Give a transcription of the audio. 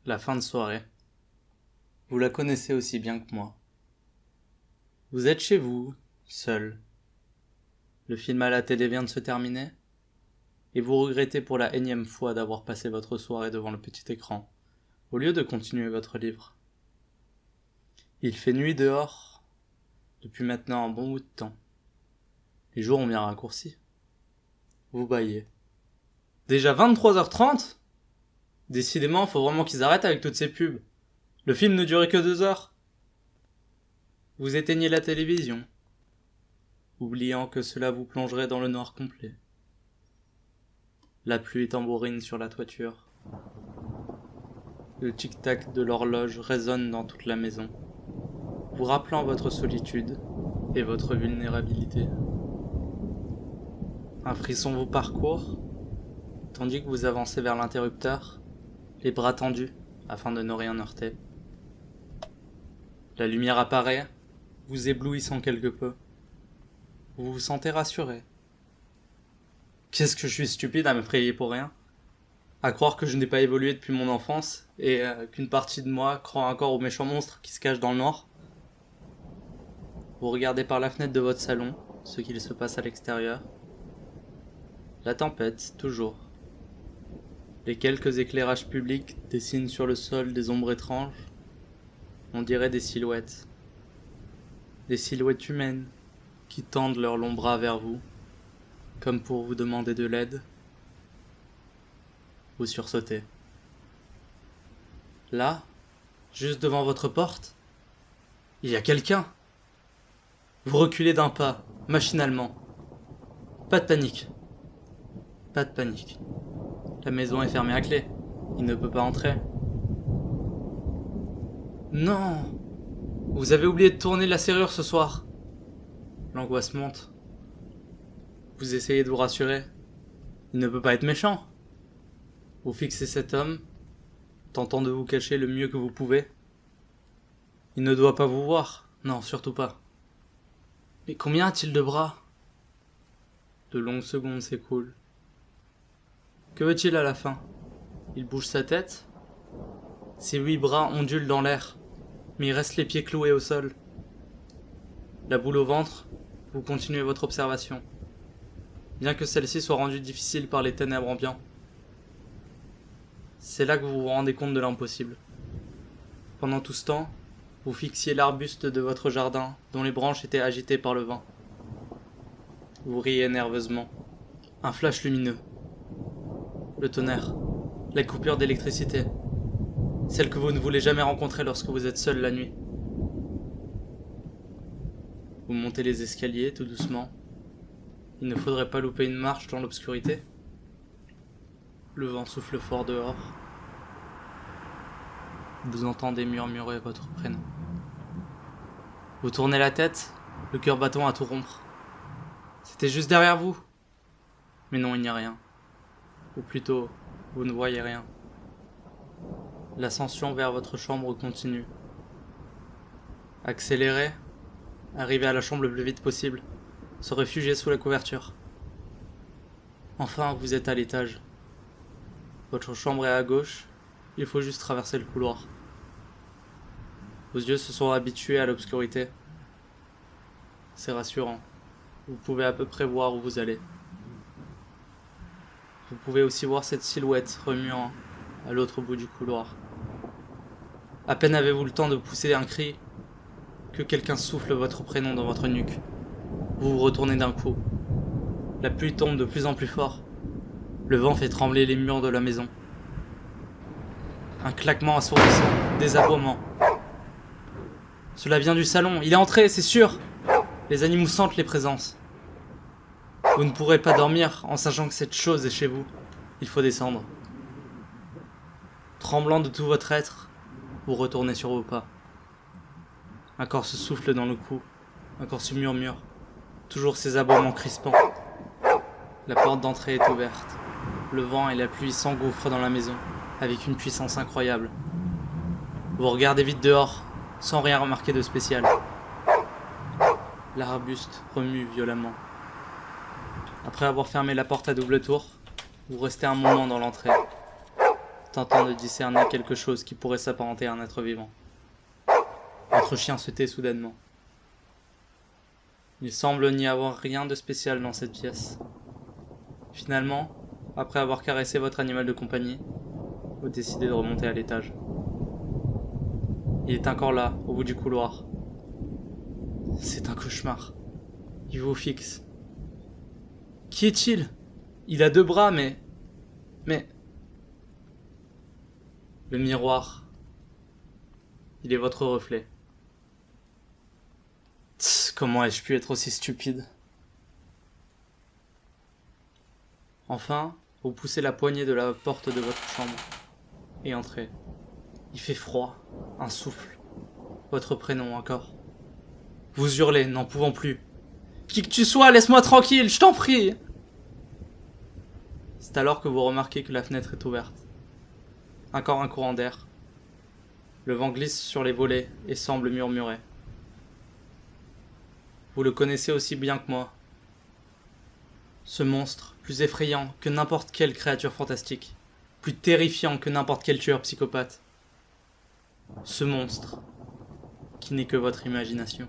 La fin de soirée. Vous la connaissez aussi bien que moi. Vous êtes chez vous, seul. Le film à la télé vient de se terminer, et vous regrettez pour la énième fois d'avoir passé votre soirée devant le petit écran, au lieu de continuer votre livre. Il fait nuit dehors, depuis maintenant un bon bout de temps. Les jours ont bien raccourci. Vous bâillez. Déjà 23h30 ? Décidément, faut vraiment qu'ils arrêtent avec toutes ces pubs. Le film ne durait que 2 heures. Vous éteignez la télévision, oubliant que cela vous plongerait dans le noir complet. La pluie tambourine sur la toiture. Le tic-tac de l'horloge résonne dans toute la maison, vous rappelant votre solitude et votre vulnérabilité. Un frisson vous parcourt, tandis que vous avancez vers l'interrupteur, les bras tendus afin de ne rien heurter. La lumière apparaît, vous éblouissant quelque peu. Vous vous sentez rassuré. Qu'est-ce que je suis stupide à me prier pour rien ? À croire que je n'ai pas évolué depuis mon enfance et qu'une partie de moi croit encore aux méchants monstres qui se cachent dans le noir. Vous regardez par la fenêtre de votre salon ce qu'il se passe à l'extérieur. La tempête, toujours. Les quelques éclairages publics dessinent sur le sol des ombres étranges. On dirait des silhouettes. Des silhouettes humaines qui tendent leurs longs bras vers vous, comme pour vous demander de l'aide. Vous sursautez. Là, juste devant votre porte, il y a quelqu'un. Vous reculez d'un pas, machinalement. Pas de panique. Pas de panique. La maison est fermée à clé. Il ne peut pas entrer. Non! Vous avez oublié de tourner la serrure ce soir. L'angoisse monte. Vous essayez de vous rassurer. Il ne peut pas être méchant. Vous fixez cet homme, tentant de vous cacher le mieux que vous pouvez. Il ne doit pas vous voir. Non, surtout pas. Mais combien a-t-il de bras ? De longues secondes s'écoulent. Que veut-il à la fin ? Il bouge sa tête. Ses 8 bras ondulent dans l'air, mais il reste les pieds cloués au sol. La boule au ventre, vous continuez votre observation, bien que celle-ci soit rendue difficile par les ténèbres ambiantes. C'est là que vous vous rendez compte de l'impossible. Pendant tout ce temps, vous fixiez l'arbuste de votre jardin, dont les branches étaient agitées par le vent. Vous riez nerveusement. Un flash lumineux. Le tonnerre. La coupure d'électricité. Celle que vous ne voulez jamais rencontrer lorsque vous êtes seul la nuit. Vous montez les escaliers tout doucement. Il ne faudrait pas louper une marche dans l'obscurité. Le vent souffle fort dehors. Vous entendez murmurer votre prénom. Vous tournez la tête, le cœur battant à tout rompre. C'était juste derrière vous. Mais non, il n'y a rien. Ou plutôt, vous ne voyez rien. L'ascension vers votre chambre continue. Accélérez, arrivez à la chambre le plus vite possible, se réfugier sous la couverture. Enfin, vous êtes à l'étage. Votre chambre est à gauche, il faut juste traverser le couloir. Vos yeux se sont habitués à l'obscurité. C'est rassurant. Vous pouvez à peu près voir où vous allez. Vous pouvez aussi voir cette silhouette remuant à l'autre bout du couloir. À peine avez-vous le temps de pousser un cri que quelqu'un souffle votre prénom dans votre nuque. Vous vous retournez d'un coup. La pluie tombe de plus en plus fort. Le vent fait trembler les murs de la maison. Un claquement assourdissant, des aboiements. Cela vient du salon, il est entré, c'est sûr. Les animaux sentent les présences. Vous ne pourrez pas dormir en sachant que cette chose est chez vous. Il faut descendre. Tremblant de tout votre être, vous retournez sur vos pas. Un corps se souffle dans le cou, un corps se murmure. Toujours ces aboiements crispants. La porte d'entrée est ouverte. Le vent et la pluie s'engouffrent dans la maison, avec une puissance incroyable. Vous regardez vite dehors, sans rien remarquer de spécial. L'arbuste remue violemment. Après avoir fermé la porte à double tour, vous restez un moment dans l'entrée. tentant de discerner quelque chose qui pourrait s'apparenter à un être vivant. Votre chien se tait soudainement. Il semble n'y avoir rien de spécial dans cette pièce. Finalement, après avoir caressé votre animal de compagnie, vous décidez de remonter à l'étage. Il est encore là, au bout du couloir. C'est un cauchemar. Il vous fixe. Qui est-il? Il a 2 bras, mais... Le miroir. Il est votre reflet. Tss, comment ai-je pu être aussi stupide? Enfin, vous poussez la poignée de la porte de votre chambre et entrez. Il fait froid, un souffle. Votre prénom encore. Vous hurlez, n'en pouvant plus. Qui que tu sois, laisse-moi tranquille, je t'en prie! C'est alors que vous remarquez que la fenêtre est ouverte. Encore un courant d'air. Le vent glisse sur les volets et semble murmurer. Vous le connaissez aussi bien que moi. Ce monstre, plus effrayant que n'importe quelle créature fantastique, plus terrifiant que n'importe quel tueur psychopathe. Ce monstre, qui n'est que votre imagination.